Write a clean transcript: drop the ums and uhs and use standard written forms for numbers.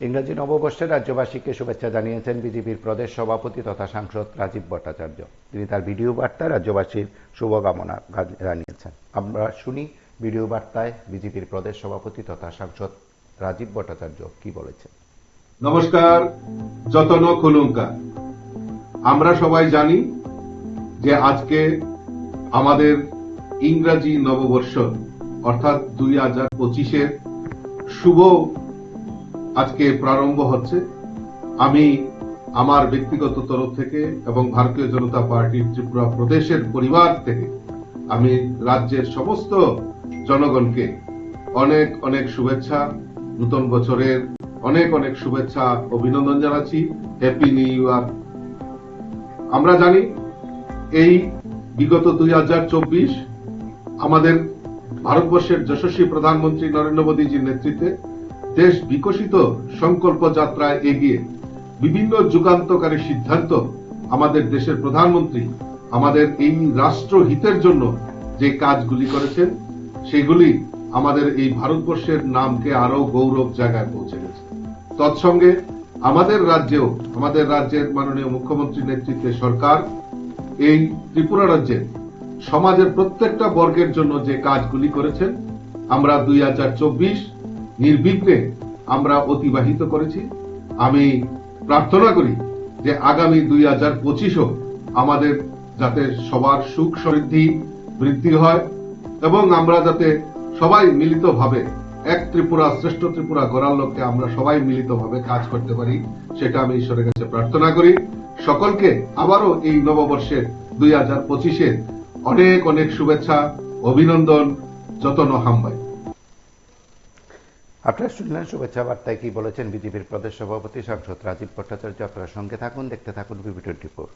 ইংরেজি নববর্ষে রাজ্যবাসীকে শুভেচ্ছা জানিয়েছেন বিজেপির প্রদেশ সভাপতি তথা সাংসদ রাজীব ভট্টাচার্য। তিনি তার ভিডিও বার্তায় রাজ্যবাসীর শুভকামনা জানিয়েছেন। আমরা শুনি ভিডিও বার্তায় বিজেপির প্রদেশ সভাপতি তথা সাংসদ রাজীব ভট্টাচার্য কি বলেছেন। নমস্কার, যতন খুলুঙ্কা। আমরা সবাই জানি যে আজকে আমাদের ইংরেজি নববর্ষ অর্থাৎ 2025-এর শুভ আজকে প্রারম্ভ হচ্ছে। আমি আমার ব্যক্তিগত তরফ থেকে এবং ভারতীয় জনতা পার্টির ত্রিপুরা প্রদেশের পরিবার থেকে আমি রাজ্যের সমস্ত জনগণকে অনেক অনেক শুভেচ্ছা, নতুন বছরের অনেক অনেক শুভেচ্ছা, অভিনন্দন জানাচ্ছি। Happy new year. আমরা জানি এই বিগত 2024 আমাদের ভারতবর্ষের যশস্বী প্রধানমন্ত্রী নরেন্দ্র মোদীজির নেতৃত্বে দেশ বিকশিত সংকল্প যাত্রায় এগিয়ে বিভিন্ন যুগান্তকারী সিদ্ধান্ত আমাদের দেশের প্রধানমন্ত্রী আমাদের এই রাষ্ট্রহিতের জন্য যে কাজগুলি করেছেন সেগুলি আমাদের এই ভারতবর্ষের নামকে আরো গৌরব জায়গায় পৌঁছে গেছে। তৎসঙ্গে আমাদের রাজ্যের মাননীয় মুখ্যমন্ত্রীর নেতৃত্বে সরকার এই ত্রিপুরা রাজ্যের সমাজের প্রত্যেকটা বর্গের জন্য যে কাজগুলি করেছেন আমরা 2024 নির্বিঘ্নে আমরা অতিবাহিত করেছি। আমি প্রার্থনা করি যে আগামী 2025ও আমাদের যাতে সবার সুখ সমৃদ্ধি বৃদ্ধি হয় এবং আমরা যাতে সবাই মিলিতভাবে এক ত্রিপুরা শ্রেষ্ঠ ত্রিপুরা গড়ার লক্ষ্যে আমরা সবাই মিলিতভাবে কাজ করতে পারি, সেটা আমি ঈশ্বরের কাছে প্রার্থনা করি। সকলকে আবারও এই নববর্ষের 2025-এর অনেক অনেক শুভেচ্ছা, অভিনন্দন, যতন হাম্বাই। আপনারা শুনলেন শুভেচ্ছা বার্তায় কি বলেছেন বিজেপির প্রদেশ সভাপতি সাংসদ রাজীব ভট্টাচার্য। আপনারা সঙ্গে থাকুন, দেখতে থাকুন বিবি 24।